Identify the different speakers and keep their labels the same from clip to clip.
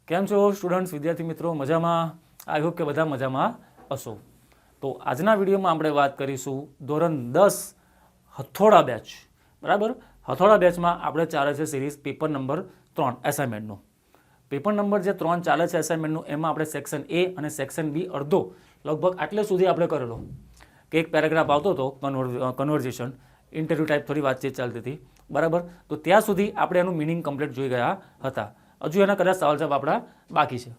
Speaker 1: કેમ છો સ્ટુડન્ટ્સ, વિદ્યાર્થી મિત્રો? મજામાં? આઈ હોપ કે બધા મજામાં હશો. તો આજના વિડીયોમાં આપણે વાત કરીશું ધોરણ 10 હથોડા બેચ. બરાબર, હથોડા બેચમાં આપણે ચાલે છે સિરીઝ પેપર નંબર 3 એસાઇનમેન્ટનું. પેપર નંબર જે 3 ચાલે છે એસાઇનમેન્ટનું, એમાં આપણે સેક્શન એ અને સેક્શન બી અડધો લગભગ આટલે સુધી આપણે કરેલો. કે એક પેરેગ્રાફ આવતો હતો, કન્વર્ઝેશન, ઇન્ટરવ્યૂ ટાઈપ થોડી વાતચીત ચાલતી હતી. બરાબર, તો ત્યાં સુધી આપણે એનું મિનિંગ કમ્પ્લીટ જોઈ ગયા હતા. હજુ એના કદાચ સવાલ જવાબ આપણા બાકી છે.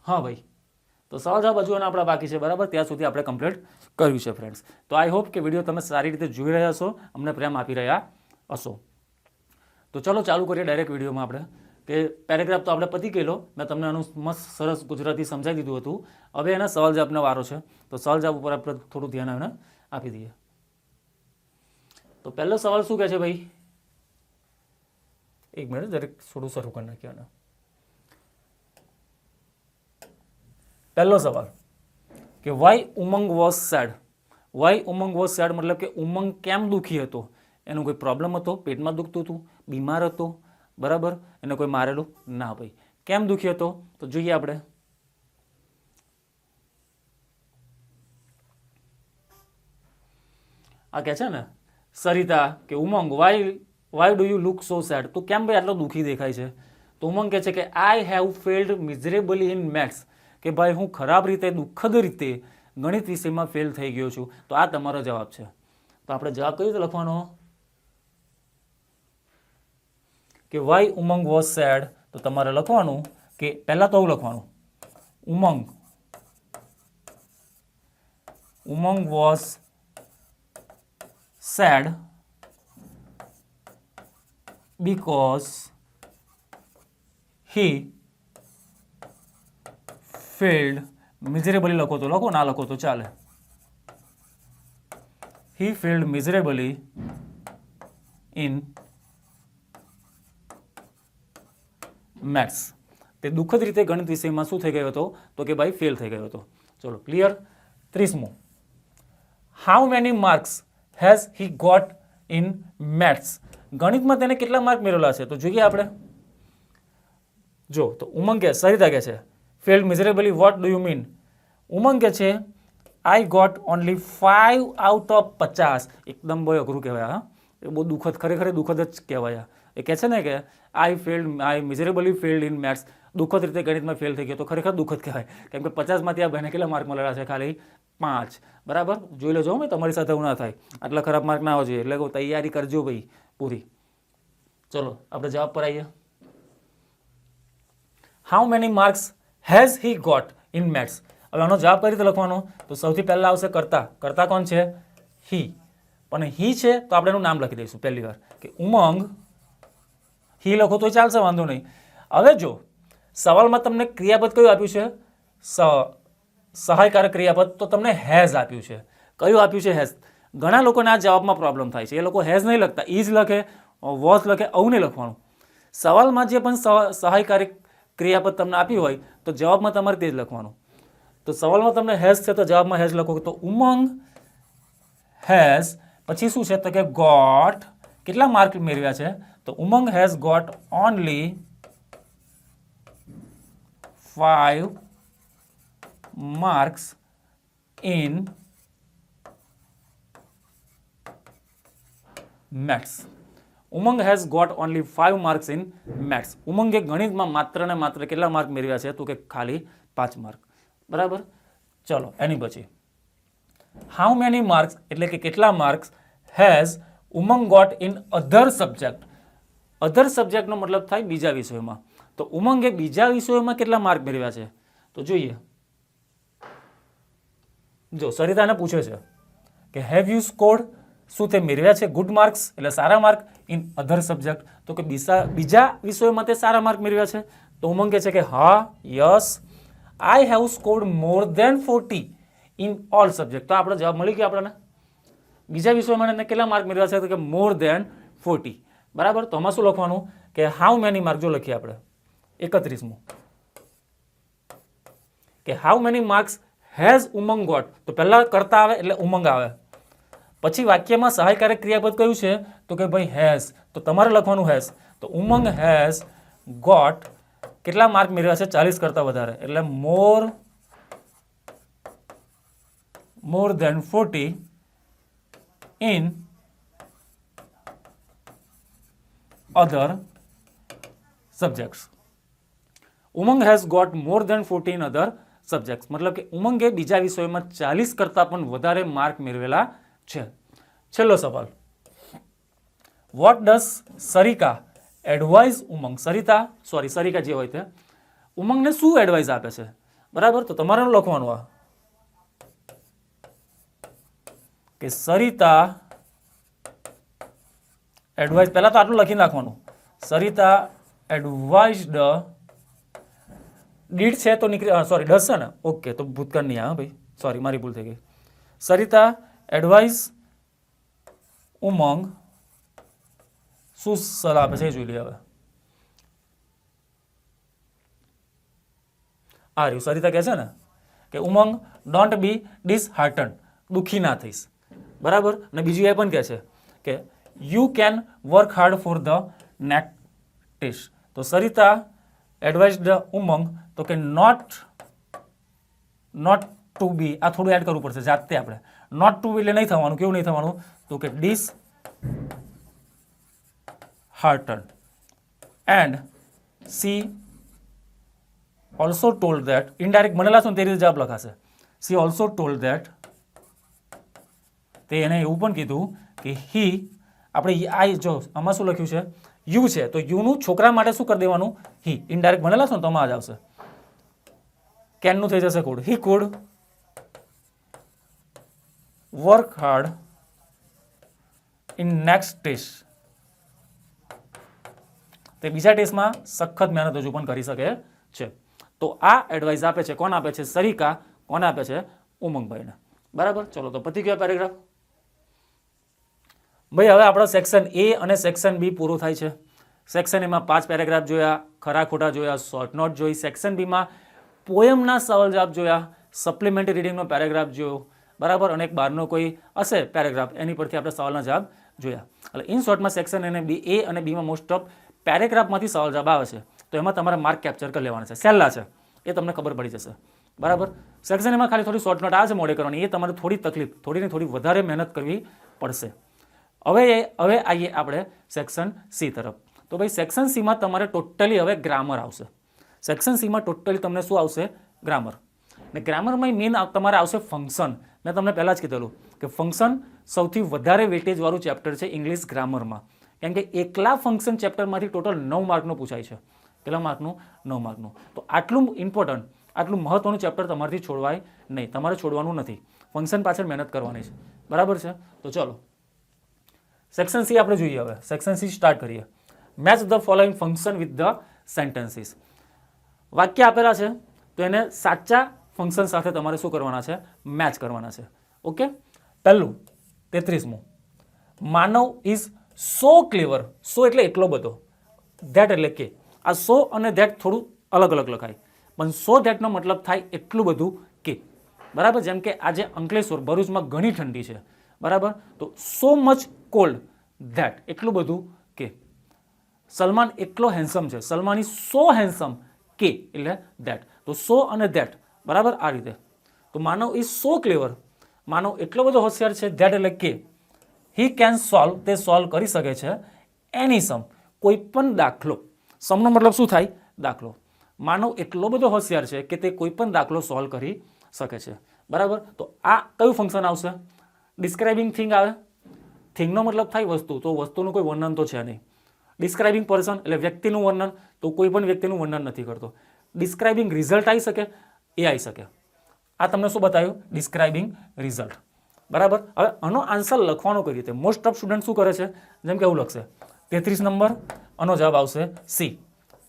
Speaker 1: હા ભાઈ, તો સવાલ જવાબ હજુ એના આપણા બાકી છે. બરાબર, ત્યાં સુધી આપણે કમ્પ્લીટ કર્યું છે ફ્રેન્ડ્સ. તો આઈ હોપ કે વિડીયો તમે સારી રીતે જોઈ રહ્યા હશો, અમને પ્રેમ આપી રહ્યા હશો. તો ચલો ચાલુ કરીએ ડાયરેક્ટ વિડીયોમાં. આપણે કે પેરેગ્રાફ તો આપણે પતી ગયેલો, મેં તમને આનું મસ્ત સરસ ગુજરાતી સમજાવી દીધું હતું. હવે એના સવાલ જવાબનો વારો છે. તો સવાલ જવાબ ઉપર આપણે થોડું ધ્યાન આપી દઈએ. તો પહેલો સવાલ શું કહે છે ભાઈ? એક મિનિટ, દરેક થોડું શરૂ કરી નાખીએ. અને પહેલો સવાલ કે why Umang was sad. Why Umang was sad મતલબ કે ઉમંગ કેમ દુઃખી હતો? એનો કોઈ પ્રોબ્લેમ હતો? પેટમાં દુખતું હતું? બીમાર હતો? બરાબર, એને કોઈ મારેલું? ના ભાઈ. કેમ દુઃખી હતો? તો જોઈએ આપણે. આ કે છે ને સરિતા કે Umang why do you look so sad? તો કેમ ભાઈ આટલો દુઃખી દેખાય છે? તો ઉમંગ કહે છે કે I have failed miserably in maths. કે ભાઈ હું ખરાબ રીતે, દુઃખદ રીતે ગણિત વિષયમાં ફેલ થઈ ગયો છું. તો આ તમારો જવાબ છે. તો આપણે જવાબ કઈ રીતે લખવાનો? કે વાય ઉમંગ વોઝ સેડ. તો તમારે લખવાનું કે પહેલા તો લખવાનું Umang was sad because he failed miserably. લખો તો લખો, ના લખો તો ચાલે. he failed miserably in maths. તે દુઃખદ રીતે ગણિત વિષયમાં શું થઈ ગયો હતો? તો કે ભાઈ ફેલ થઈ ગયો હતો. ચલો clear. 30મો, how many marks has he got in maths? ગણિતમાં તેને કેટલા માર્ક મેળવેલા છે? તો જોઈએ આપણે. જો તો ઉમંગ કે, સરિતા કે છે failed miserably, what do you mean? Umang કે છે I got only 5 out of 50. એકદમ બહુ અઘરું કહેવાય. હા, એ બહુ દુઃખદ, ખરેખર દુઃખદ જ કહેવાય. એ કહે છે ને કે આઈ મિઝરેબલી ફેલ્ડ ઇન મેથ્સ. દુઃખદ રીતે ગણિતમાં ફેલ થઈ ગયો. તો ખરેખર દુઃખદ કહેવાય, કેમ કે 50માંથી આ બહેને કેટલા માર્ક મળેલા છે? ખાલી 5. બરાબર, જોઈ લેજો ભાઈ, તમારી સાથે એવું ના થાય. આટલા ખરાબ માર્ક ના આવવા જોઈએ. એટલે તૈયારી કરજો ભાઈ પૂરી. ચલો આપણે જવાબ પર આવીએ. How many marks has he got in maths? હવે આનો જવાબ કઈ રીતે લખવાનો? તો સૌથી પહેલા આવશે કર્તા. કર્તા કોણ છે? હી. પણ હી છે તો આપણે એનું નામ લખી દઈશું પહેલી વાર કે ઉમંગ. હી લખો તો ચાલશે, વાંધો નહીં. હવે જો સવાલમાં તમને ક્રિયાપદ કયું આપ્યું છે? સહાયકારક ક્રિયાપદ. તો તમને હેઝ આપ્યું છે. કયું આપ્યું છે? હેઝ. ઘણા લોકોને આ જવાબમાં પ્રોબ્લેમ થાય છે. એ લોકો હેઝ નહીં લખતા, ઇઝ લખે, વોઝ લખે. આવું નહીં લખવાનું. સવાલમાં જે પણ સહાયકારક ક્રિયાપદ તમને આપ્યું હોય તો જવાબમાં તમારે તે જ લખવાનું. તો સવાલમાં તમને હેઝ છે તો જવાબમાં હેઝ લખો. તો ઉમંગ હેઝ, પછી શું છે? તો કે ગોટ. કેટલા માર્ક મેળવ્યા છે? તો Umang has got only 5 marks in maths. Umang has got only 5 marks in maths. ઉમંગે ગણિતમાં માત્ર ને માત્ર કેટલા માર્ક મેળવ્યા છે? તો કે ખાલી 5 માર્ક. બરાબર, ચલો એની પછી હાઉ મેની માર્ક્સ એટલે કે કેટલા marks has Umang got in other subject. Other સબ્જેક્ટનો મતલબ થાય બીજા વિષયોમાં. તો ઉમંગે બીજા વિષયોમાં કેટલા માર્ક મેળવ્યા છે? તો જોઈએ. જો સરિતાને પૂછે છે કે હેવ યુ સ્કોર્ડ, શું તે મેળવ્યા છે ગુડ માર્ક્સ એટલે સારા માર્ક ઇન અધર સબ્જેક્ટ? તો કે બીજા વિષયોમાં તે સારા માર્ક મેળવ્યા છે. તો ઉમંગ કહે છે કે હા, yes, I have scored more than 40 in all subject. તો આપણો જવાબ મળી ગયો આપણને. બીજા વિષયોમાં એને કેટલા માર્ક મેળવ્યા છે? તો કે મોર દેન 40. બરાબર, તો આમાં શું લખવાનું? કે હાઉ મેની માર્ક. જો લખીએ આપણે 31મું કે how many marks has Umang got. તો પહેલા કરતા આવે એટલે ઉમંગ આવે. પછી વાક્યમાં સહાયકારક ક્રિયાપદ કયું છે? તો કે ભાઈ હેઝ. તો તમારે લખવાનું હેઝ. તો ઉમંગ હેઝ ગોટ કેટલા માર્ક મેળવ્યા છે? 40 કરતાં વધારે, એટલે more than 40 in other subjects. Umang has got more than 40 in other subjects. મતલબ કે ઉમંગે બીજા વિષયોમાં 40 કરતાં પણ વધારે માર્ક મેળવેલા છે. છેલ્લો સવાલ, what does સરિકા એડવાઇઝ ઉમંગ? સરિકા જે હોય તે ઉમંગને શું એડવાઇઝ આપે છે? બરાબર, તો તમારે લખવાનું આ કે સરિતા એડવાઇઝ, પહેલા તો આટલું લખી નાખવાનું, સરિતા એડવાઇઝડ ડીડ છે તો નીકળી, સોરી ડસ છે ને, ઓકે, તો ભૂતકાળ નહીં, હા ભાઈ, સોરી મારી ભૂલ થઈ ગઈ. સરિતા એડવાઇઝ ઉમંગ શું સલાહ આપે છે એ જોઈ લઈએ. હવે આ રહ્યું, સરિતા કહે છે ને કે ઉમંગ ડોન્ટ બી ડિસહાર્ટન, દુઃખી ના થઈશ, બરાબર. અને બીજું એ પણ કહે છે કે you can work hard for the next test. તો સરિતા એડવાઇઝડ ઉમંગ તો કે નોટ ટુ બી, આ થોડું એડ કરવું પડશે જાતે આપણે, નોટ ટુ બી એટલે નહીં થવાનું, કેવું નહીં થવાનું, તો કે dishearten. And she also told that, indirect મને લાગશે ને તે રીતે જવાબ લખાશે, સી ઓલ્સો ટોલ્ડ ધેટ, તે એને એવું પણ કીધું કે હી, આપણે આ જો આમાં શું લખ્યું છે? યુ છે, તો યુનું છોકરા માટે શું કરી દેવાનું? હી. ઇનડાયરેક્ટ મને લાગશે ને તો આમાં જ આવશે, કેનનું થઈ જશે could. He could work hard in next test, તે બીજા ટેસ્ટમાં સખત મહેનત હજુ પણ કરી શકે છે. તો આ એડવાઇસ આપે છે, કોણ આપે છે? સરિકા. કોને આપે છે? ઉમંગભાઈને. બરાબર, ચલો તો પતી ગયો પેરેગ્રાફ. ભાઈ હવે આપણો સેક્શન એ અને સેક્શન બી પૂરું થાય છે. સેક્શન એમાં 5 પેરેગ્રાફ જોયા, ખરા ખોટા જોયા, શોર્ટ નોટ જોઈ. સેક્શન બીમાં પોયમના સવાલ જવાબ જોયા, સપ્લિમેન્ટરી રીડિંગનો પેરેગ્રાફ જોયો, બરાબર, અને એક બહારનો કોઈ હશે પેરેગ્રાફ, એની પરથી આપણે સવાલના જવાબ જોયા. એટલે ઇન શોર્ટમાં સેક્શન એ અને બીમાં મોસ્ટ ઓફ પેરેગ્રાફમાંથી સવાલ જવાબ આવે છે, તો એમાં તમારે માર્ક કેપ્ચર કરી લેવાના છે. સહેલા છે, એ તમને ખબર પડી જશે, બરાબર. સેક્શન એમાં ખાલી થોડી શોર્ટ નોટ આવે છે મોડે કરવાની, એ તમારે થોડી તકલીફ, થોડી વધારે મહેનત કરવી પડશે. હવે આવીએ આપણે સેક્શન સી તરફ. તો ભાઈ સેક્શન સીમાં તમારે ટોટલી હવે ગ્રામર આવશે. સેક્શન સીમાં ટોટલી તમને શું આવશે? ગ્રામર. ને ગ્રામરમાં મેઇન તમારે આવશે ફંક્શન. મેં તમને પહેલાં જ કીધેલું કે ફંક્શન સૌથી વધારે વેટેજવાળું ચેપ્ટર છે ઇંગ્લિશ ગ્રામરમાં, કેમ કે એકલા ફંક્શન ચેપ્ટરમાંથી ટોટલ 9 માર્કનું પૂછાય છે. કેટલા માર્કનું? 9 માર્કનું. તો આટલું ઇમ્પોર્ટન્ટ, આટલું મહત્વનું ચેપ્ટર તમારાથી છોડવાય નહીં, તમારે છોડવાનું નથી. ફંક્શન પાછળ મહેનત કરવાની છે, બરાબર છે. તો ચલો સેક્શન સી આપણે જોઈએ. હવે સેક્શન સી સ્ટાર્ટ કરીએ. Match the following function with the sentences. વાક્ય આપેલા છે તો એને સાચા ફંક્શન સાથે તમારે શું કરવાના છે? મેચ કરવાના છે. ઓકે, પહેલું 33મું, માનવ ઇઝ સો ક્લેવર. સો એટલે એટલો બધો, ધેટ એટલે કે આ સો અને ધેટ થોડું અલગ અલગ લખાય, પણ સો ધેટનો મતલબ થાય એટલું બધું કે, બરાબર. જેમ કે આજે અંકલેશ્વર ભરૂચમાં ઘણી ઠંડી છે, બરાબર, તો સો મચ કોલ્ડ ધેટ, એટલું બધું કે. સલમાન એટલો હેન્ડસમ છે, સલમાન ઇઝ સો હેન્ડસમ કે એટલે ધેટ. તો સો અને ધેટ, બરાબર, આ રીતે. તો માનવ ઇઝ સો ક્લેવર, માનવ એટલો બધો હોશિયાર છે, ધેટ એટલે કે. હી કેન સોલ્વ, તે સોલ્વ કરી શકે છે. એની સમ, કોઈ પણ દાખલો. સમનો મતલબ શું થાય? દાખલો. માનવ એટલો બધો હોશિયાર છે કે તે કોઈ પણ દાખલો સોલ્વ કરી શકે છે, બરાબર. તો આ કયું ફંક્શન આવશે? ડિસ્ક્રાઇબિંગ થિંગ આવે. થિંગનો મતલબ થાય વસ્તુ, તો વસ્તુનું કોઈ વર્ણન તો છે નહીં. ડિસ્ક્રાઇબિંગ પર્સન એટલે વ્યક્તિનું વર્ણન, તો કોઈ પણ વ્યક્તિનું વર્ણન નથી કરતો. ડિસ્ક્રાઇબિંગ રિઝલ્ટ આવી શકે, એ આવી શકે. આ તમને શું બતાવ્યું? ડિસ્ક્રાઇબિંગ રિઝલ્ટ, બરાબર. હવે આનો આન્સર લખવાનો કઈ રીતે? મોસ્ટ ઓફ સ્ટુડન્ટ શું કરે છે? જેમ કે એવું લખશે 33 નંબર, આનો જવાબ આવશે સી.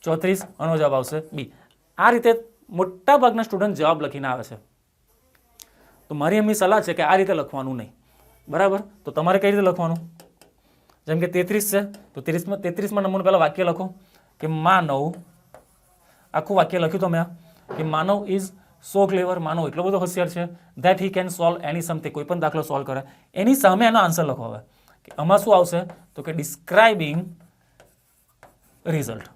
Speaker 1: 34, આનો જવાબ આવશે બી. આ રીતે મોટા ભાગના સ્ટુડન્ટ જવાબ લખીને આવે છે. તો મારી એમની સલાહ છે કે આ રીતે લખવાનું નહીં, બરાબર. તો તમારે કઈ રીતે લખવાનું? જેમ કે 33 છે તો 33માં નંબરનું પહેલાં વાક્ય લખો કે માનવ, આખું વાક્ય લખ્યું તમે કે માનવ ઇઝ સો ક્લેવર, માનવ એટલો બધો હોશિયાર છે, ધેટ હી કેન સોલ્વ એની સમ, તે કોઈ પણ દાખલો સોલ્વ કરે. એની સામે એનો આન્સર લખો. હવે કે આમાં શું આવશે? તો કે ડિસ્ક્રાઇબિંગ રિઝલ્ટ.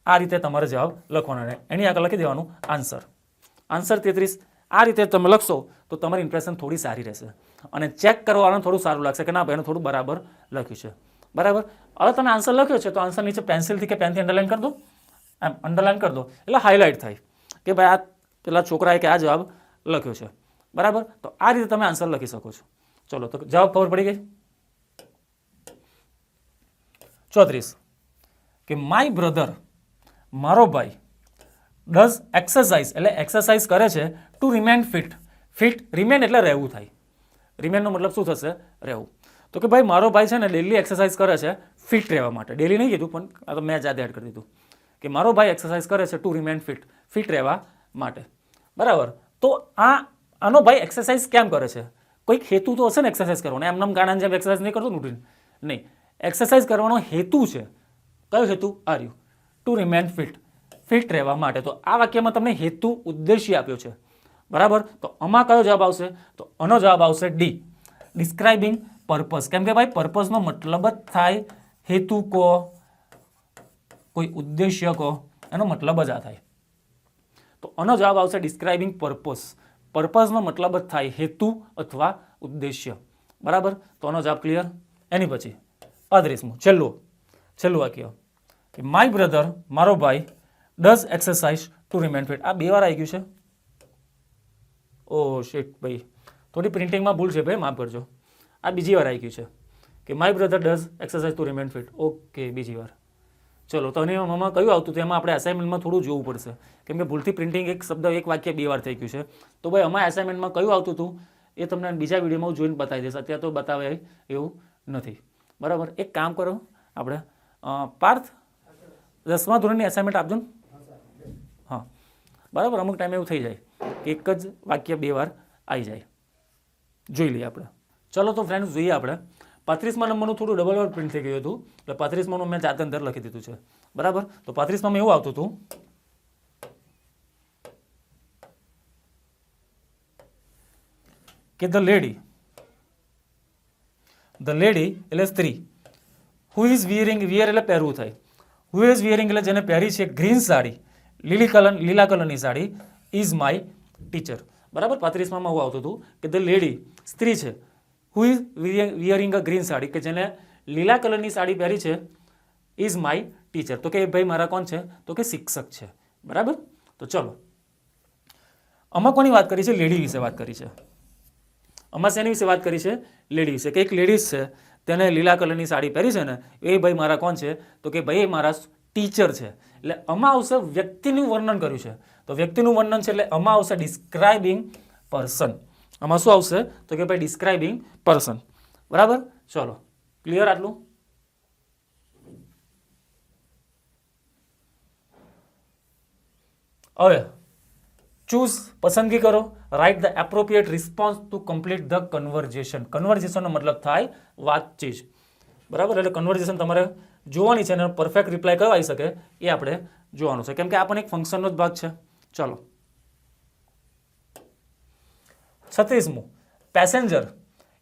Speaker 1: આ રીતે તમારે જવાબ લખવાનો રહે. એની આગળ લખી દેવાનું આન્સર. આન્સર 33. આ રીતે તમે લખશો તો તમારી ઇમ્પ્રેશન થોડી સારી રહેશે અને ચેક કરવાનું થોડું સારું લાગશે કે ના ભાઈ એનું થોડું બરાબર લખ્યું છે. બરાબર. હવે તમે આન્સર લખ્યો છે તો આન્સર નીચે પેન્સિલથી કે પેનથી અંડરલાઇન કરી દો. એમ અંડરલાઇન કરી દો એટલે હાઇલાઇટ થાય કે ભાઈ આ પેલા છોકરાએ કે આ જવાબ લખ્યો છે. બરાબર. તો આ રીતે તમે આન્સર લખી શકો છો. ચલો તો જવાબ ખબર પડી ગઈ. 34 કે માય બ્રધર, મારો ભાઈ, ડઝ એક્સરસાઇઝ એટલે એક્સરસાઇઝ કરે છે two remain fit. Fit remain એટલે રહેવું થાય. રિમેનનો મતલબ શું થશે? રહેવું. તો કે ભાઈ મારો ભાઈ છે ને ડેલી એક્સરસાઇઝ કરે છે ફિટ રહેવા માટે. ડેલી નહીં કીધું પણ આ તો મેં જાતે એડ કરી દીધું કે મારો ભાઈ એક્સરસાઇઝ કરે છે ટુ રિમેન ફિટ, ફિટ રહેવા માટે. બરાબર. તો આનો ભાઈ એક્સરસાઇઝ કેમ કરે છે? કોઈક હેતુ તો હશે ને એક્સરસાઇઝ કરવાનો. એમનામ ગાણાની જેમ એક્સરસાઇઝ નહીં કરતો ઉઠીને. નહીં, એક્સરસાઇઝ કરવાનો હેતુ છે. કયો હેતુ? આર્યુ ટુ રિમેન ફિટ, ફિટ રહેવા માટે. તો આ વાક્યમાં તમને હેતુ ઉદ્દેશ્ય આપ્યો છે. બરાબર. તો આમાં કયો જવાબ આવશે? તો આનો જવાબ આવશે ડી, ડિસ્ક્રાઇબિંગ પર્પઝ. કેમ કે ભાઈ પર્પઝનો મતલબ જ થાય હેતુ કો, કોઈ ઉદ્દેશ્ય કો, એનો મતલબ જ આ થાય. તો આનો જવાબ આવશે ડિસ્ક્રાઇબિંગ પર્પઝ. પર્પઝનો મતલબ જ થાય હેતુ અથવા ઉદ્દેશ્ય. બરાબર. તો આનો જવાબ ક્લિયર. એની પછી 35મું છેલ્લું વાક્ય કે માય બ્રધર, મારો ભાઈ, does exercise two remain fit. આ 2 વાર આવી ગયું છે. ઓ શિટ ભાઈ, થોડી પ્રિન્ટિંગમાં ભૂલ છે ભાઈ, માફ કરજો. આ બીજી વાર આવી ગયું છે કે my brother does exercise two remain fit. Okay, બીજી વાર. ચલો તો એમાં કયું આવતું હતું? એમાં આપણે અસાઇનમેન્ટમાં થોડું જોવું પડશે કેમ કે ભૂલથી પ્રિન્ટિંગ એક શબ્દ એક વાક્ય 2 વાર થઈ ગયું છે. તો ભાઈ અમારા અસાઇનમેન્ટમાં કયું આવતું હતું એ તમને બીજા વિડીયોમાં જોઈને બતાવી દઈશ. અત્યારે તો બતાવે એવું નથી. બરાબર. એક કામ કરો, આપણે પાર્થ 10મા ધોરણની અસાઇનમેન્ટ આપજો ને. હા બરાબર. અમુક ટાઈમ એવું થઈ જાય કે એક જ વાક્ય 2 વાર આવી જાય. જોઈ લઈએ આપણે. ચલો તો ફ્રેન્ડ્સ જોઈએ આપણે 35મા નંબરનું થોડું ડબલ વાર પ્રિન્ટ થઈ ગયું હતું એટલે 35માનું મેં જાતે અંદર લખી દીધું છે. બરાબર. તો 35માં એવું આવતું હતું કે ધ લેડી એટલે સ્ત્રી, હુ ઇઝ વિયરિંગ, વિયર એટલે પહેરવું થાય, હુ ઇઝ વિયરિંગ એટલે જેને પહેરી છે ગ્રીન સાડી, લીલા કલરની સાડી, ઇઝ માય ટીચર. બરાબર. 35માં એવું આવતું હતું કે ધ લેડી સ્ત્રી છે, who is wearing a green sari કે જેને લીલા કલરની સાડી પહેરી છે, ઇઝ માય ટીચર. તો કે ભાઈ મારા કોણ છે? તો કે શિક્ષક છે. બરાબર. તો ચલો આમાં કોની વાત કરી છે? લેડી વિશે વાત કરી છે. આમાં શેની વિશે વાત કરી છે? લેડી વિશે. કે એક લેડીઝ છે તેને લીલા કલરની સાડી પહેરી છે ને એ ભાઈ મારા કોણ છે? તો કે ભાઈ મારા ટીચર છે. એટલે આમાં આવશે વ્યક્તિનું વર્ણન કર્યું છે. તો વ્યક્તિનું વર્ણન છે એટલે આમાં આવશે ડિસ્ક્રાઇબિંગ પર્સન. આમાં શું આવશે? તો કે ભાઈ ડિસ્ક્રાઇબિંગ પર્સન. બરાબર. ચલો ક્લિયર આટલું. હવે ચૂઝ, પસંદગી કરો, right the appropriate response to complete the conversation. કન્વર્ઝેશનનો મતલબ થાય વાતચીત. બરાબર. એટલે કન્વર્ઝેશન તમારે જોવાની છે અને પરફેક્ટ રિપ્લાય કયો આવી શકે એ આપણે જોવાનું છે કેમ કે આ પણ એક ફંક્શનનો જ ભાગ છે. ચલો 36મું પેસેન્જર,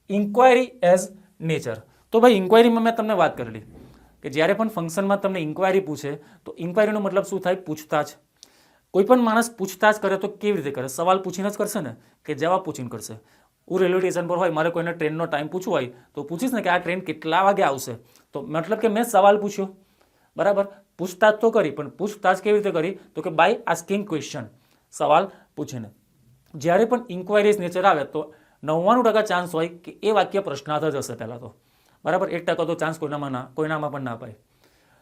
Speaker 1: ઇન્ક્વાયરી એઝ નેચર. તો ભાઈ ઇન્ક્વાયરીમાં મેં તમને વાત કરેલી કે જ્યારે પણ ફંક્શનમાં તમને ઇન્ક્વાયરી પૂછે તો ઇન્ક્વાયરીનો મતલબ શું થાય? પૂછતાછ. કોઈ પણ માણસ પૂછતાછ કરે તો કેવી રીતે કરે? સવાલ પૂછીને જ કરશે ને કે જવાબ પૂછીને કરશે. હું રેલવે સ્ટેશન પર હોય, મારે કોઈને ટ્રેનનો ટાઈમ પૂછવો હોય તો પૂછીશ ને કે આ ટ્રેન કેટલા વાગે આવશે. તો મતલબ કે મેં સવાલ પૂછ્યો. બરાબર. પૂછતાછ તો કરી પણ પૂછતાછ કેવી રીતે કરી? તો કે બાય આસ્કિંગ ક્વેશ્ચન, સવાલ પૂછીને. જ્યારે પણ ઇન્ક્વાયરીઝ નેચર આવે તો 99% ચાન્સ હોય કે એ વાક્ય પ્રશ્નાર્થ જ હશે પહેલાં તો. બરાબર. 1% તો ચાન્સ કોઈનામાં પણ ના પાય.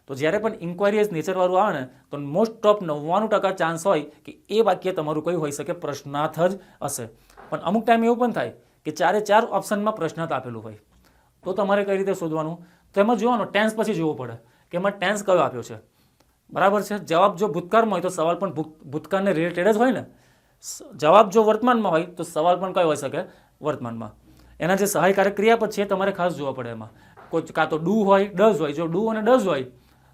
Speaker 1: તો જ્યારે પણ ઇન્ક્વાયરીઝ નેચરવાળું આવે ને તો મોસ્ટ ઓફ 99% ચાન્સ હોય કે એ વાક્ય તમારું કયું હોઈ શકે? પ્રશ્નાર્થ જ હશે. પણ અમુક ટાઈમ એવું પણ થાય કે 4 ઓપ્શનમાં પ્રશ્નાર્થ આપેલું હોય તો તમારે કઈ રીતે શોધવાનું? તો એમાં જોવાનું ટેન્સ પછી જોવું પડે કે એમાં ટેન્સ કયો આપ્યો છે. બરાબર છે. જવાબ જો ભૂતકાળમાં હોય તો સવાલ પણ ભૂતકાળને રિલેટેડ જ હોય ને. જવાબ જો વર્તમાનમાં હોય તો સવાલ પણ કયો હોઈ શકે? વર્તમાનમાં. એના જે સહાયકારક ક્રિયાપદ છે તમારે ખાસ જોવા પડે. એમાં કોઈ કાં તો ડુ હોય, ડઝ હોય. જો ડુ અને ડઝ હોય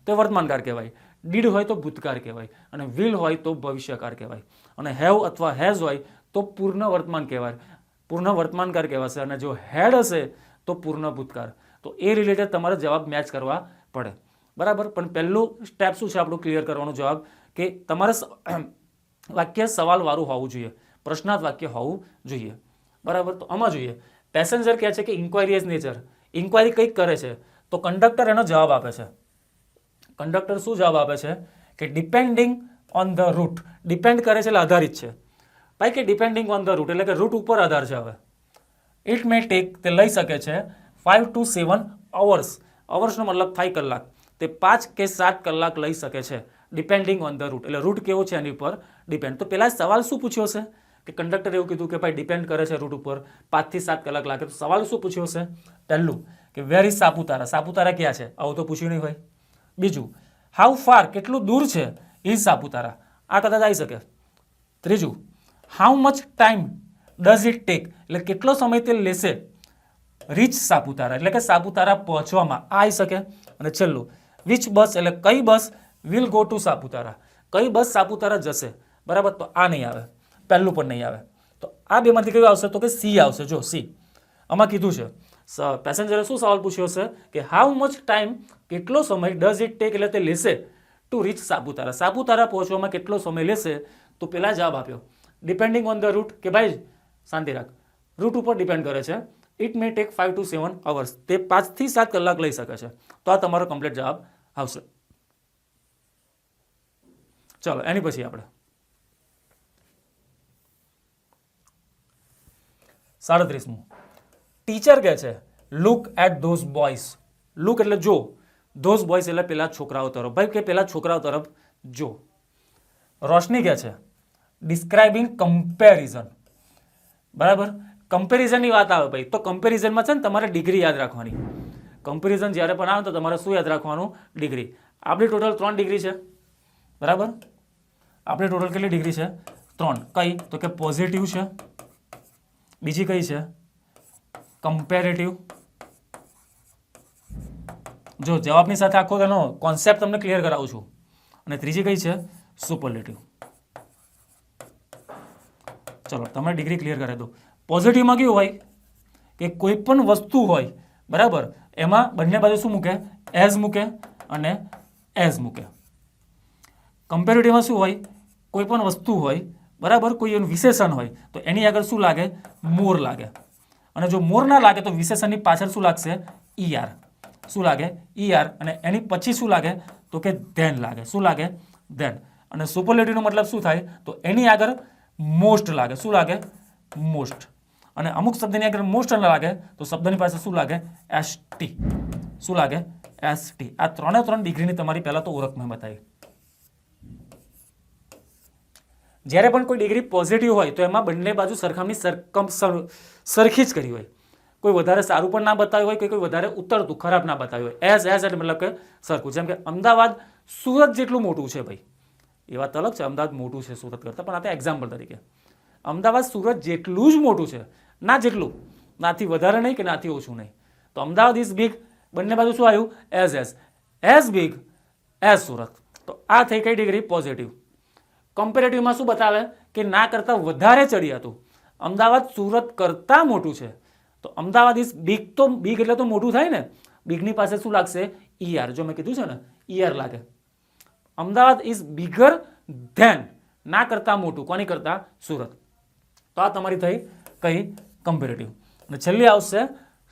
Speaker 1: તો વર્તમાનકાળ કહેવાય, ડીડ હોય તો ભૂતકાળ કહેવાય અને વિલ હોય તો ભવિષ્યકાળ કહેવાય અને હેવ અથવા હેઝ હોય તો પૂર્ણ વર્તમાન કહેવાય, પૂર્ણ વર્તમાનકાળ કહેવાશે અને જો હેડ હશે તો પૂર્ણ ભૂતકાળ. તો એ રિલેટેડ તમારે જવાબ મેચ કરવા પડે. બરાબર. પણ પહેલું સ્ટેપ શું છે આપણું ક્લિયર કરવાનો જવાબ કે તમારે વાક્ય સવાલવાળું હોવું જોઈએ, પ્રશ્નાર્થ વાક્ય હોવું જોઈએ. બરાબર. તો આમાં જોઈએ પેસેન્જર કહે છે કે ઇન્ક્વાયરી ઇઝ નેચર. ઇન્ક્વાયરી કંઈક કરે છે તો કંડક્ટર એનો જવાબ આપે છે. કંડક્ટર શું જવાબ આપે છે કે depending on the route. Depend કરે છે એટલે આધારિત છે ભાઈ, કે ડિપેન્ડિંગ ઓન ધ રૂટ એટલે કે રૂટ ઉપર આધાર છે. હવે ઇટ મે ટેક, તે લઈ શકે છે 5 to 7 hours. અવર્સનો મતલબ થાય કલાક. તે 5 કે 7 કલાક લઈ શકે છે ડિપેન્ડિંગ ઓન ધ રૂટ. એટલે રૂટ કેવો છે એની ઉપર ડિપેન્ડ. તો પહેલા સવાલ શું પૂછ્યો છે કે કંડક્ટર એવું કીધું કે ભાઈ ડિપેન્ડ કરે છે રૂટ ઉપર, 5 થી 7 કલાક લાગે. તો સવાલ શું પૂછ્યો છે? પહેલું કે વેર ઇઝ સાપુતારા. સાપુતારા ક્યાં છે? આવું તો પૂછ્યું નહીં હોય. બીજું હાઉ ફાર, કેટલું દૂર છે ઇઝ સાપુતારા. આ કદાચ આવી શકે. ત્રીજું how much time does it take, એટલે કેટલો સમય તે લેશે રીચ સાપુતારા, એટલે કે સાપુતારા પહોંચવામાં. આ આવી શકે. અને છેલ્લું વિચ બસ, એટલે કઈ bus will go to Saputara, કઈ બસ સાપુતારા જશે. બરાબર. તો આ નહીં આવે, પહેલું પણ નહીં આવે. તો આ બેમાંથી કયું આવશે? તો કે સી આવશે. જો સી આમાં કીધું છે પેસેન્જરે શું સવાલ પૂછ્યો છે કે હાઉ મચ ટાઈમ, કેટલો સમય ડઝ ઇટ ટેક, એટલે તે લેશે ટુ રીચ સાપુતારા, સાપુતારા પહોંચવામાં કેટલો સમય લેશે. તો પેલા જવાબ આપ્યો ડિપેન્ડિંગ ઓન ધ રૂટ, કે ભાઈ શાંતિ રાખ, રૂટ ઉપર ડિપેન્ડ કરે છે. It may take 5 to 7 hours, તે 5 થી 7 કલાક લઈ શકે છે. તો આ તમારો કમ્પ્લીટ જવાબ આવશે. ચલો એની પછી આપણે 37મું. ટીચર કહે છે look at those boys. Look એટલે જો, ધોઝ બોયઝ એટલે પેલા છોકરાઓ તરફ. ભાઈ કે પેલા છોકરાઓ તરફ જો. રોશની કહે છે ડિસ્ક્રાઇબિંગ કમ્પેરિઝન. બરાબર. કમ્પેરિઝનની વાત આવે ભાઈ તો કમ્પેરિઝનમાં છે ને તમારે ડિગ્રી યાદ રાખવાની. કમ્પેરિઝન જ્યારે પણ આવે તો તમારે શું યાદ રાખવાનું? ડિગ્રી. આપણી ટોટલ 3 ડિગ્રી છે. બરાબર. આપણી ટોટલ કેટલી ડિગ્રી છે? 3. કઈ? તો કે પોઝિટિવ છે, બીજી કઈ છે? કમ્પેરેટિવ. જો જવાબની સાથે આખો તેનો કોન્સેપ્ટ તમને ક્લિયર કરાવું છું. અને ત્રીજી કઈ છે? સુપરલેટિવ. ચલો તમને ડિગ્રી ક્લિયર કરી દો. પોઝિટિવમાં કેવું હોય કે કોઈ પણ વસ્તુ હોય, બરાબર, એમાં બંને બાજુ શું મૂકે? એઝ મૂકે અને એઝ મૂકે. કમ્પેરેટિવમાં શું હોય? કોઈ પણ વસ્તુ હોય, બરાબર, કોઈ એનું વિશેષણ હોય તો એની આગળ શું લાગે? મોર લાગે. અને જો મોર ના લાગે તો વિશેષણની પાછળ શું લાગશે? ઈઆર. શું લાગે? ઈઆર. અને એની પછી શું લાગે? તો કે ધેન લાગે. શું લાગે? ધેન. અને સુપરલેટિવનો મતલબ શું થાય? તો એની આગળ મોસ્ટ લાગે. શું લાગે? મોસ્ટ. અને અમુક શબ્દની આગળ મોસ્ટ ન લાગે તો શબ્દની પાસે શું લાગે? એસટી. શું લાગે? એસટી. આ 3 ડિગ્રીની તમારી પહેલા તો ઓળખ મેં બતાવી. જ્યારે પણ કોઈ ડિગ્રી પોઝિટિવ હોય તો એમાં બંને બાજુ સરખામણી સરખી જ કરી હોય. કોઈ વધારે સારું પણ ના બતાવ્યું હોય, કોઈ વધારે ઉતરતું ખરાબ ના બતાવ્યું હોય. એઝ એટલે મતલબ કે સરખું. જેમ કે અમદાવાદ સુરત જેટલું મોટું છે ભાઈ, એ વાત અલગ છે, અમદાવાદ મોટું છે સુરત કરતાં, પણ આ તો એક્ઝામ્પલ તરીકે અમદાવાદ સુરત જેટલું જ મોટું છે, ના જેટલું, નાથી વધારે નહીં કે નાથી ઓછું નહીં. તો અમદાવાદ ઇઝ બિગ, બંને બાજુ શું આવ્યું? As big as Surat. તો આ થઈ કઈ ડિગ્રી? પોઝિટિવ. કમ્પેરેટિવમાં શું બતાવે કે ના કરતાં વધારે ચડી હતું. અમદાવાદ સુરત કરતાં મોટું છે તો અમદાવાદ ઇઝ બિગ. તો બિગ એટલે તો મોટું થાય ને. બિગની પાસે શું લાગશે? ઈઆર. જો મેં કીધું છે ને ઈઆર લાગે. અમદાવાદ ઇઝ બિગર ધેન, ના કરતાં મોટું. કોની કરતાં? સુરત. તો આ તમારી થઈ કઈ? કમ્પેરેટિવ. અને છેલ્લી આવશે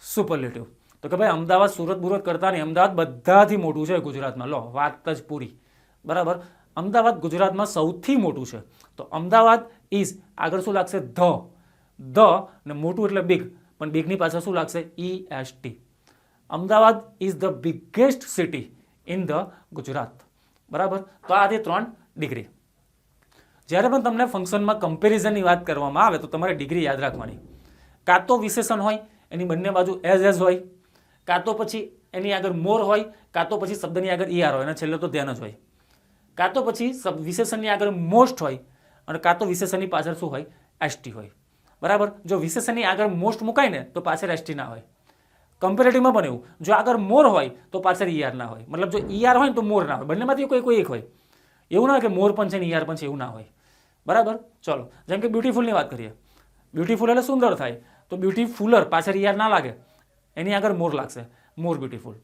Speaker 1: સુપરલેટિવ. તો કે ભાઈ અમદાવાદ સુરત બુરત કરતાં નહીં, અમદાવાદ બધાથી મોટું છે ગુજરાતમાં. લો વાત જ પૂરી. બરાબર. અમદાવાદ ગુજરાતમાં સૌથી મોટું છે તો અમદાવાદ ઇઝ આગળ શું લાગશે? ધ ને મોટું એટલે બિગ, પણ બિગની પાછળ શું લાગશે? EST. Ahmedabad is the biggest city in the Gujarat. બરાબર. તો આ 3 ડિગ્રી. જ્યારે પણ તમને ફંક્શનમાં કમ્પેરિઝનની વાત કરવામાં આવે તો તમારે ડિગ્રી યાદ રાખવાની. કાં તો વિશેષણ હોય એની બંને બાજુ એઝ હોય, કાં તો પછી એની આગળ મોર હોય, કાં તો પછી શબ્દની આગળ ER હોય અને છેલ્લે તો ધ્યાન જ હોય, કાં તો પછી વિશેષણની આગળ મોસ્ટ હોય અને કાં તો વિશેષણની પાછળ શું હોય? ST હોય. બરાબર. જો વિશેષણની આગળ મોસ્ટ મુકાય ને તો પાછળ ST ના હોય. કમ્પેરેટિવમાં પણ એવું, જો આગળ મોર હોય તો પાછળ ER ના હોય. મતલબ જો ER હોય ને તો મોર ના હોય, બંનેમાંથી કોઈ એક હોય. એવું ના હોય કે મોર પણ છે ને ER પણ છે, એવું ના હોય. બરાબર. ચલો જેમ કે બ્યુટીફુલની વાત કરીએ. બ્યુટીફુલ એટલે સુંદર થાય તો બ્યુટીફુલર પાછળ ER ના લાગે, એની આગળ મોર લાગશે. More beautiful.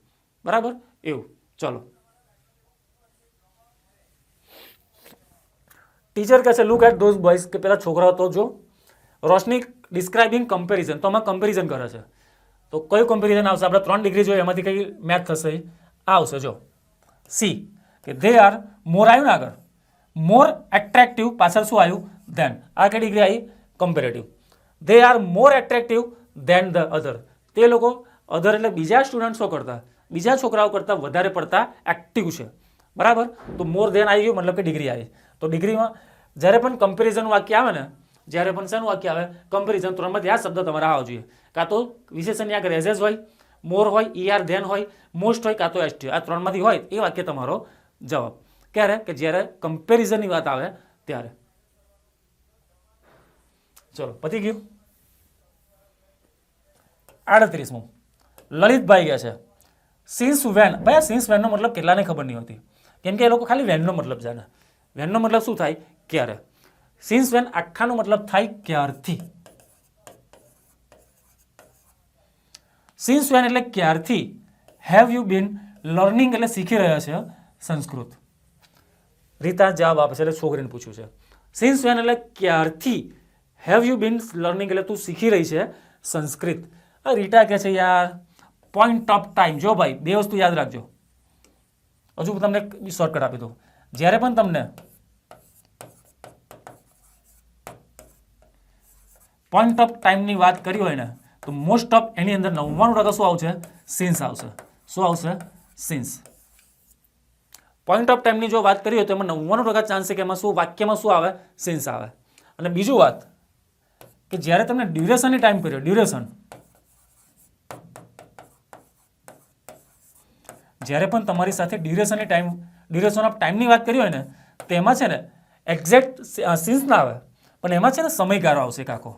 Speaker 1: બરાબર. એવું. ચલો ટીચર કહે છે લુક એટ ધોઝ બોયઝ, કે પેલા છોકરાઓ તો જો. રોશની ડિસ્ક્રાઇબિંગ કમ્પેરિઝન, તો આમાં કમ્પેરિઝન કરે છે. તો કયું કમ્પેરિઝન આવશે? આપણે 3 ડિગ્રી જોઈએ, એમાંથી કઈ મેચ થશે? આ આવશે જો સી, કે ધે આર મોર આવ્યું ને આગળ, મોર એટ્રેક્ટિવ, પાછળ શું આવ્યું? ધેન. આ કઈ ડિગ્રી આવી? Comparative. They are more attractive than the other. તે લોકો અધર એટલે બીજા સ્ટુડન્ટ્સો કરતા, બીજા છોકરાઓ કરતાં વધારે પડતા એક્ટિવ છે. બરાબર? તો મોર ધેન આવી ગયું, મતલબ કે ડિગ્રી આવી. તો ડિગ્રીમાં જ્યારે પણ કમ્પેરિઝન વાક્ય આવે ને, જ્યારે પણ શેનું વાક્ય આવે? કમ્પેરિઝન, ત્રણમાંથી આ શબ્દ તમારે આવવો જોઈએ. કાં તો વિશેષણ આગળ એઝ હોય, મોર હોય, ઈઆર ધેન હોય, મોસ્ટ હોય, કાં તો એસટી. આ ત્રણમાંથી હોય એ વાક્ય તમારો જવાબ. ક્યારે? કે જ્યારે કમ્પેરિઝનની વાત આવે ત્યારે. ચલો પતી ગયું. 38મું લલિતભાઈ કહે છે સિન્સ વેન. ભાઈ સિન્સ વેનનો મતલબ કેટલાને ખબર નહીં હોતી, કેમ કે એ લોકો ખાલી વેનનો મતલબ જાણે. વેનનો મતલબ શું થાય? ક્યારે. સિન્સ વેન આખાનો મતલબ થાય ક્યારથી. સિન્સ વેન એટલે ક્યારથી. હેવ યુ બીન લર્નિંગ એટલે શીખી રહ્યા છે સંસ્કૃત. રીતા જવાબ આપે છે, એટલે છોકરીને પૂછ્યું છે. સિન્સ વેન એટલે ક્યારથી. હેવ યુ બીન લર્નિંગ એટલે તું શીખી રહી છે સંસ્કૃત. રીટા કહે છે યાર પોઈન્ટ ઓફ ટાઈમ. જો ભાઈ બે વસ્તુ યાદ રાખજો, હજુ હું તમને શોર્ટકટ આપી દઉં. જ્યારે પણ તમને પોઈન્ટ ઓફ ટાઈમની વાત કરી હોય ને, તો મોસ્ટ ઓફ એની અંદર 99% શું આવશે? સિન્સ આવશે. શું આવશે? સિન્સ. પોઈન્ટ ઓફ ટાઈમની જો વાત કરી હોય તો એમાં 99% ચાન્સ છે કે એમાં શું વાક્યમાં શું આવે? સિન્સ આવે. અને બીજું વાત કે જ્યારે તમને ડ્યુરેશનની ટાઈમ પીરિયડ, ડ્યુરેશન, જ્યારે પણ તમારી સાથે ડ્યુરેશન ઓફ ટાઈમની વાત કરી હોય ને, તો એમાં છે ને એક્ઝેક્ટ સિન્સ ના આવે, પણ એમાં છે ને સમયગાળો આવશે એક આખો.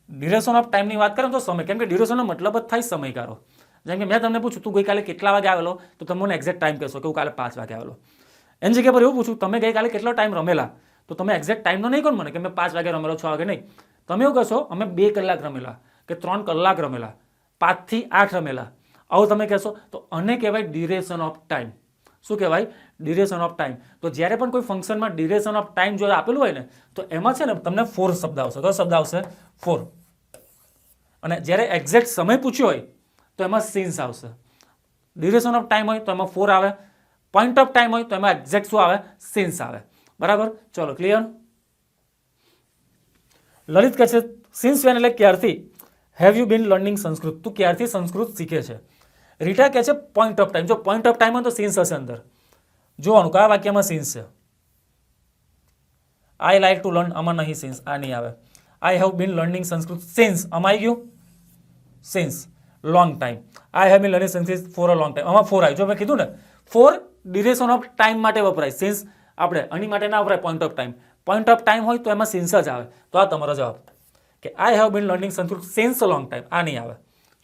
Speaker 1: ડ્યુરેશન ઓફ ટાઈમની વાત કરો તો સમય, કેમ કે ડ્યુરેશનનો મતલબ જ થાય સમયગાળો. જેમ કે મેં તમને પૂછ્યું તું ગઈકાલે કેટલા વાગે આવેલો, તો તમે મને એક્ઝેક્ટ ટાઈમ કહેશો કે હું કાલે 5 વાગે આવેલો. એની જગ્યા પર એવું પૂછું તમે ગઈકાલે કેટલો ટાઈમ રમેલા, તો તમે એક્ઝેક્ટ ટાઈમ તો નહીં કહો મને કે મેં 5 વાગે રમેલો, 6 વાગે નહીં. તમે એવું કહેશો અમે 2 કલાક રમેલા, કે 3 કલાક રમેલા, 5 થી 8 રમેલા, આવું તમે કહેશો. તો આને કહેવાય ડ્યુરેશન ઓફ ટાઈમ. શું કહેવાય? Duration of time. તો જ્યારે પણ કોઈ ફંક્શનમાં ડ્યુરેશન ઓફ ટાઈમ જો આપેલું હોય ને, તો એમાં છે ને તમને 4 શબ્દ આવશે. કયો શબ્દ આવશે? 4. અને જ્યારે એક્ઝેક્ટ સમય પૂછ્યો હોય તો એમાં સિન્સ આવશે. ડ્યુરેશન ઓફ ટાઈમ હોય તો એમાં 4 આવે. પોઈન્ટ ઓફ ટાઈમ હોય તો એમાં એક્ઝેક્ટ શું આવે? સિન્સ આવે. બરાબર? ચલો ક્લિયર. લલિત કહે છે સિન્સ વેન એટલે ક્યારથી. Have you bin learning Sanskrit, તું ક્યારથી સંસ્કૃત શીખે છે. રીટા કહે છે પોઈન્ટ ઓફ ટાઈમ. જો પોઈન્ટ ઓફ ટાઈમ હોય તો સિન્સ હશે અંદર. જોવાનું કયા વાક્યમાં સિન્સ છે. આઈ લાઈક ટુ લર્ન, આમાં નહીં સિન્સ, આ નહીં આવે. I have been learning Sanskrit, since, આમાં આવી ગયું since. Long time. I have been learning Sanskrit for a long time, આમાં 4 આવ્યું. જો મેં કીધું ને 4 ડ્યુરેશન ઓફ ટાઈમ માટે વપરાય. સિન્સ આપણે આની માટે ના વપરાય. Point of time. Point of time હોય તો એમાં સિન્સ જ આવે. તો આ તમારો જવાબ કે I have been learning Sanskrit since a long time, આ નહીં આવે.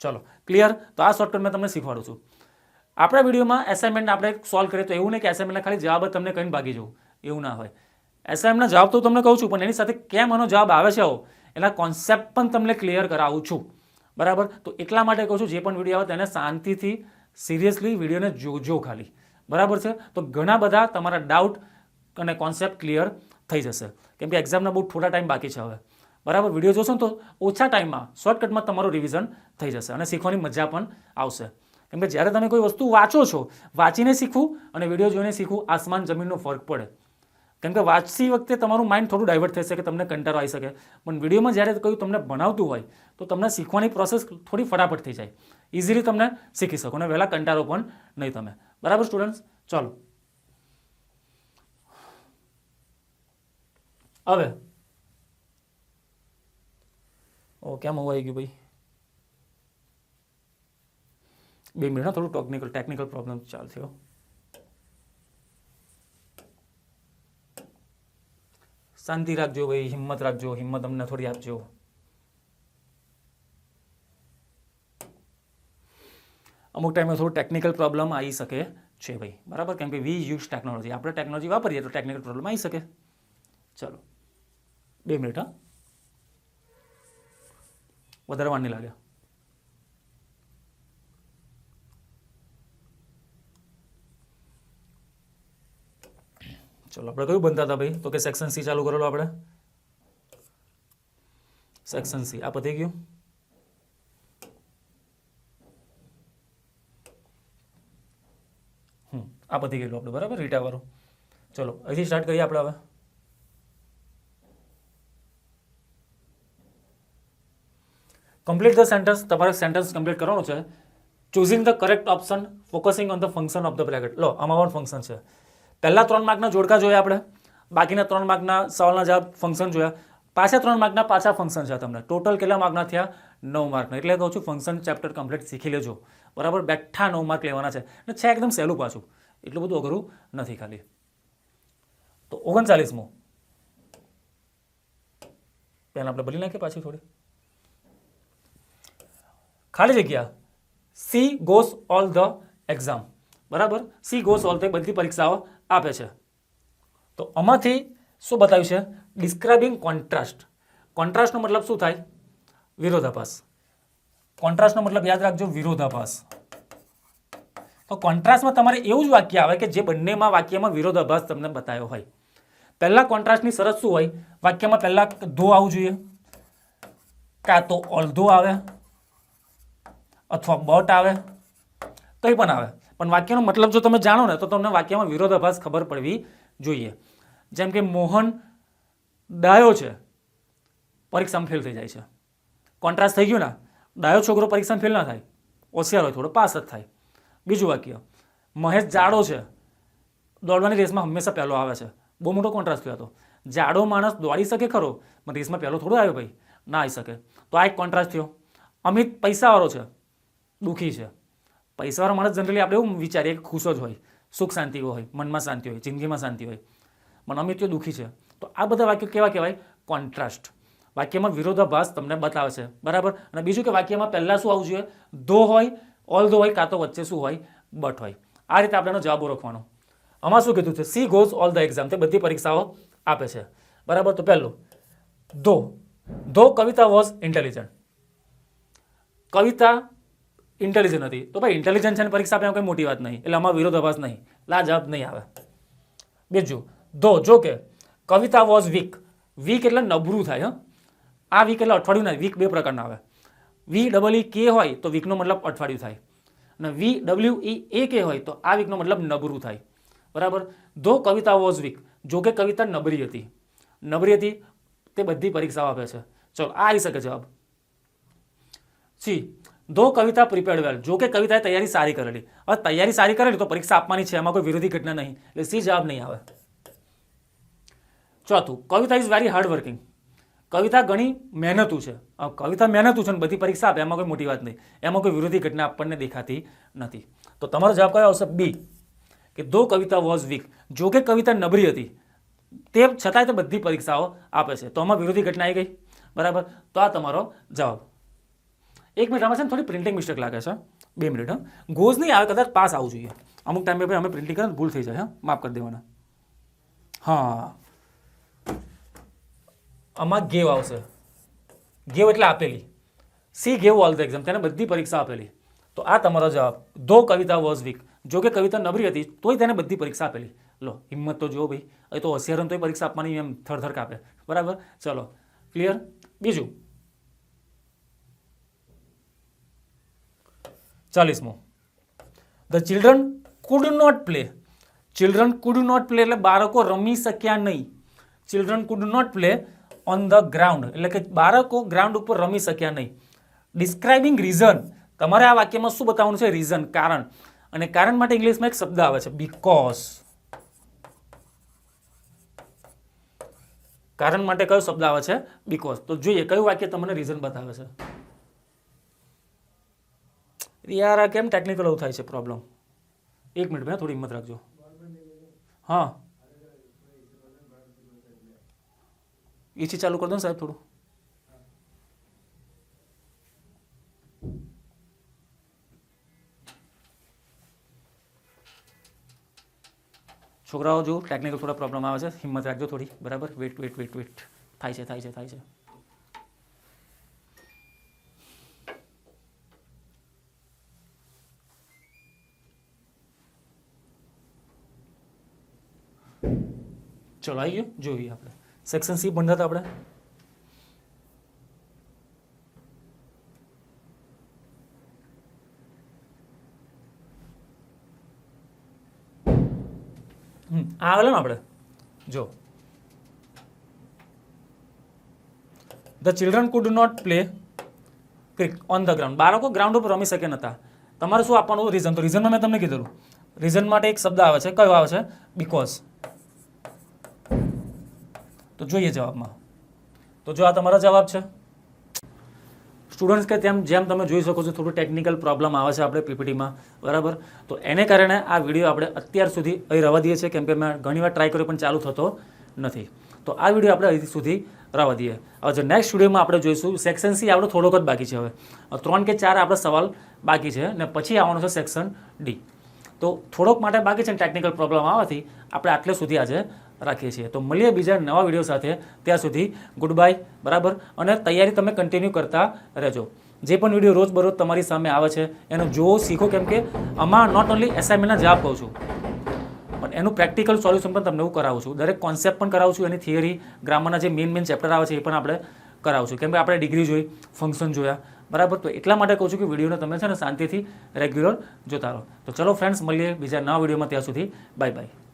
Speaker 1: ચલો ક્લિયર. તો આ શોર્ટકટ મેં તમને શીખવાડું છું. આપણા વિડીયોમાં એસાઇનમેન્ટ આપણે સોલ્વ કરીએ તો એવું નહીં કે એસાઇનમેન્ટના ખાલી જવાબ જ તમને કહીને ભાગી જવું, એવું ના હોય. એસાઇનમેન્ટના જવાબ તો તમને કહું છું, પણ એની સાથે કેમ આનો જવાબ આવે છે એના કોન્સેપ્ટ પણ તમને ક્લિયર કરાવું છું. બરાબર? તો એટલા માટે કહું છું જે પણ વિડીયો આવે તેને શાંતિથી સિરિયસલી વિડીયોને જોજો ખાલી. બરાબર છે? તો ઘણા બધા તમારા ડાઉટ અને કોન્સેપ્ટ ક્લિયર થઈ જશે, કેમ કે એક્ઝામના બહુ થોડા ટાઈમ બાકી છે હવે. બરાબર? વિડીયો જોશો ને તો ઓછા ટાઈમમાં શોર્ટકટમાં તમારું રિવિઝન થઈ જશે અને શીખવાની મજા પણ આવશે. કેમ કે જ્યારે તમે કોઈ વસ્તુ વાંચો છો, વાંચીને શીખવું અને વિડીયો જોઈને શીખવું, આસમાન જમીનનો ફરક પડે. કેમ કે વાંચતી વખતે તમારું માઇન્ડ થોડું ડાયવર્ટ થઈ શકે, તમને કંટાળો આવી શકે, પણ વિડીયોમાં જ્યારે કોઈ તમને ભણાવતું હોય તો તમને શીખવાની પ્રોસેસ થોડી ફટાફટ થઈ જાય. ઇઝીલી તમને શીખી શકો અને વહેલા કંટાળો પણ નહીં તમે. બરાબર સ્ટુડન્ટ્સ? ચલો હવે કેમ હોવું આવી ગયું ભાઈ? 2 મિનિટ, થોડું ટેકનિકલ પ્રોબ્લેમ ચાલુ થયો. શાંતિ રાખજો ભાઈ, હિંમત રાખજો, હિંમત અમને થોડી આપજો. અમુક ટાઈમે થોડું ટેકનિકલ પ્રોબ્લેમ આવી શકે છે ભાઈ. બરાબર? કેમ કે વી યુઝ ટેકનોલોજી, આપણે ટેકનોલોજી વાપરીએ તો ટેકનિકલ પ્રોબ્લેમ આવી શકે. ચલો 2 મિનિટ, હા, વધારે વાર નહીં લાગે. ચલો આપણે કયું બનતા હતા ભાઈ? તો કે સેક્શન સી ચાલુ કરેલો આપણે. સેક્શન સી આ પતી ગયું. આ પતી ગયેલું આપણે બરાબર રીટા વાળું. ચલો અહીંથી સ્ટાર્ટ કરીએ આપણે હવે. Complete the sentence. તમારે સેન્ટેન્સ કમ્પ્લીટ કરવાનું છે. Choosing the correct option, focusing on the function of the bracket. લો આમાં પણ ફંક્શન છે. પહેલા 3 માર્કના જોડકા જોયા આપણે, બાકીના 3 માર્કના સવાલના જવાબ ફંક્શન જોયા, પાછા 3 માર્કના પાછા ફંક્શન છે. તમને ટોટલ કેટલા માર્કના થયા? 9 માર્કના. એટલે કહું છું ફંક્શન ચેપ્ટર કમ્પ્લીટ શીખી લેજો બરાબર. બેઠા 9 માર્ક લેવાના છે ને છે એકદમ સહેલું પાછું, એટલું બધું અઘરું નથી ખાલી. તો 39મો પહેલાં આપણે બદલી નાખીએ પાછી થોડી. ખાલી જગ્યા C goes all the exam બરાબર. સી ગોઝ ઓલ ધ બધી પરીક્ષાઓ આપે છે. તો આમાંથી શું બતાવ્યું છે? Describing contrast. કોન્ટ્રાસ્ટનો મતલબ શું થાય? વિરોધાભાસ. કોન્ટ્રાસ્ટનો મતલબ યાદ રાખજો, વિરોધાભાસ. તો કોન્ટ્રાસ્ટમાં તમારે એવું જ વાક્ય આવે કે જે બંનેમાં વાક્યમાં વિરોધાભાસ તમને બતાવ્યો હોય. પહેલા કોન્ટ્રાસ્ટની શરત શું હોય? વાક્યમાં પહેલા ધો આવવું જોઈએ, કાં તો ઓલ્ધો આવે અથવા બટ આવે, કંઈ પણ આવે, પણ વાક્યનો મતલબ જો તમે જાણો ને તો તમને વાક્યમાં વિરોધાભાસ ખબર પડવી જોઈએ. જેમ કે મોહન ડાયો છે, પરીક્ષામાં ફેલ થઈ જાય છે. કોન્ટ્રાસ્ટ થઈ ગયું ને. ડાયો છોકરો પરીક્ષામાં ફેલ ના થાય, હોશિયાર હોય થોડો, પાસ જ થાય. બીજું વાક્ય, મહેશ જાડો છે, દોડવાની રેસમાં હંમેશા પહેલો આવે છે. બહુ મોટો કોન્ટ્રાસ્ટ થયો હતો. જાડો માણસ દોડી શકે ખરો, પણ રેસમાં પહેલો થોડો આવ્યો ભાઈ, ના આવી શકે. તો આ એક કોન્ટ્રાસ્ટ થયો. અમિત પૈસાવાળો છે, દુઃખી છે. પૈસાવાળો માણસ જનરલી આપણે એવું વિચારીએ કે ખુશ જ હોય, સુખ શાંતિ હોય, મનમાં શાંતિ હોય, જિંદગીમાં શાંતિ હોય, પણ અમિત તો દુઃખી છે. તો આ બધા વાક્યો કેવા કહેવાય? કોન્ટ્રાસ્ટ. વાક્યમાં વિરોધાભાસ તમને બતાવે છે બરાબર. અને બીજું કે વાક્યમાં પહેલાં શું આવવું જોઈએ? ધો હોય, ઓલ ધો હોય, કાં તો વચ્ચે શું હોય? બટ હોય. આ રીતે આપણે જવાબ ઓળખવાનો. આમાં શું કીધું છે? C goes all the exam, તે બધી પરીક્ષાઓ આપે છે બરાબર. તો પહેલું ધો કવિતા વોઝ ઇન્ટેલિજન્ટ. કવિતા ઇન્ટેલિજન્ટ હતી. તો ભાઈ ઇન્ટેલિજન્ટ છે ને પરીક્ષા આપે, કોઈ મોટી વાત નહીં, એટલે આમાં વિરોધાભાસ નહીં, લાજવાબ નહીં આવે. બીજું જો કે કવિતા વોઝ વીક. વીક એટલે નબળું થાય. આ વીક એટલે અઠવાડિયું નહીં. વીક બે પ્રકારના આવે. VEEK હોય તો વીકનો મતલબ અઠવાડિયું થાય, અને VWEAK હોય તો આ વીકનો મતલબ નબળું થાય બરાબર. ધો કવિતા વોઝ વીક, જો કે કવિતા નબળી હતી. નબળી હતી તે બધી પરીક્ષાઓ આપે છે. ચલો આ આવી શકે જવાબ. સી ધો કવિતા પ્રિપેર્ડ વેલ, જો કે કવિતાએ તૈયારી સારી કરેલી. હવે તૈયારી સારી કરેલી તો પરીક્ષા આપવાની છે, એમાં કોઈ વિરોધી ઘટના નહીં, એટલે સી જવાબ નહીં આવે. ચોથું, કવિતા ઇઝ વેરી હાર્ડ વર્કિંગ. કવિતા ઘણી મહેનતું છે. કવિતા મહેનતું છે ને બધી પરીક્ષા આપે, એમાં કોઈ મોટી વાત નહીં, એમાં કોઈ વિરોધી ઘટના આપણને દેખાતી નથી. તો તમારો જવાબ કયો આવશે? બી, કે ધો કવિતા વોઝ વીક, જો કે કવિતા નબળી હતી તે છતાંય તે બધી પરીક્ષાઓ આપે છે. તો આમાં વિરોધી ઘટના આવી ગઈ બરાબર. તો આ તમારો જવાબ. 1 મિનિટ, આમાં છે ને થોડી પ્રિન્ટિંગ મિસ્ટેક લાગે છે. 2 મિનિટ. ગોઝ નહીં આવે, કદાચ પાસ આવવું જોઈએ. અમુક ટાઈમે ભાઈ અમે પ્રિન્ટિંગ કરે ભૂલ થઈ જાય. માફ કરી દેવાના. હા, આમાં ગેવ આવશે. ગેવ એટલે આપેલી. C gave all the exam, તેને બધી પરીક્ષા આપેલી. તો આ તમારો જવાબ. ધો કવિતા વોઝ વીક, જો કે કવિતા નબળી હતી તોય તેને બધી પરીક્ષા આપેલી. લો હિંમત તો જુઓ ભાઈ, એ તો હોશિયાર તોય પરીક્ષા આપવાની એમ થરથર કાપે બરાબર. ચલો ક્લિયર. બીજું 40મો, the children could not play. Children could not play એટલે બાળકો રમી શક્યા નહીં. Children could not play on the ground એટલે કે બાળકો ગ્રાઉન્ડ ઉપર રમી શક્યા નહીં. ડિસ્ક્રાઇબિંગ રીઝન, તમારે આ વાક્યમાં શું બતાવવાનું છે? રીઝન, કારણ. અને કારણ માટે ઇંગ્લિશમાં એક શબ્દ આવે છે બીકોઝ. કારણ માટે કયો શબ્દ આવે છે? બીકોઝ. તો જોઈએ કયું વાક્ય તમને રીઝન બતાવે છે. યાર આ કેમ ટેકનિકલ એવું થાય છે પ્રોબ્લેમ? 1 મિનિટ ભાઈ, થોડી હિંમત રાખજો. હા, એસી ચાલુ કરી દો ને સાહેબ થોડું. છોકરાઓ જો ટેકનિકલ થોડા પ્રોબ્લેમ આવે છે, હિંમત રાખજો થોડી બરાબર. વેટ થાય છે. ચલો આવી ગયું, જોઈએ આપણે સેક્શન સી ભણતા હતા આપણે. આગળ ને આપણે જો the children could not play cricket on the ground. બાળકો ગ્રાઉન્ડ ઉપર રમી શકે નતા. તમારે શું આપવાનું રીઝન? તો રીઝનમાં મેં તમને કીધેલું, રીઝન માટે એક શબ્દ આવે છે, કયો આવે છે? બીકોઝ. તો જોઈએ જવાબમાં. તો જો આ તમારા જવાબ છે. સ્ટુડન્ટ્સ કે જેમ તમે જોઈ શકો છો થોડું ટેકનિકલ પ્રોબ્લેમ આવે છે આપણે પીપીટીમાં, બરાબર. તો એને કારણે આ વિડીયો આપણે અત્યાર સુધી અહીં રવા દઈએ છીએ, કેમ કે મેં ઘણીવાર ટ્રાય કર્યો પણ ચાલુ થતો નથી. તો આ વિડીયો આપણે અહીં સુધી રવા દઈએ. હવે જો નેક્સ્ટ વિડીયોમાં આપણે જોઈશું સેક્શન સી આપણો થોડોક જ બાકી છે. હવે 3 કે 4 આપણે સવાલ બાકી છે ને પછી આવવાનું છે સેક્શન ડી. તો થોડોક માટે બાકી છે ને ટેકનિકલ પ્રોબ્લેમ આવવાથી આપણે આટલે સુધી આજે રાખીએ છીએ. તો મળીએ બીજા નવા વિડીયો સાથે. ત્યાં સુધી ગુડ બાય, બરાબર. અને તૈયારી તમે કન્ટિન્યુ કરતા રહેજો. જે પણ વિડીયો રોજબરોજ તમારી સામે આવે છે એનો જોવો, શીખો, કેમ કે આમાં નોટ ઓનલી એસાઇનમેન્ટના જવાબ કહું છું પણ એનું પ્રેક્ટિકલ સોલ્યુશન પણ તમને હું કરાવું છું. દરેક કોન્સેપ્ટ પણ કરાવું છું, એની થિયરી, ગ્રામરના જે મેઇન ચેપ્ટર આવે છે એ પણ આપણે કરાવું છું, કેમ કે આપણે ડિગ્રી જોઈ, ફંક્શન જોયા, બરાબર. તો એટલા માટે કહું છું કે વિડીયોને તમે છે ને શાંતિથી રેગ્યુલર જોતા રહો. તો ચલો ફ્રેન્ડ્સ, મળીએ બીજા નવા વિડીયોમાં. ત્યાં સુધી બાય બાય.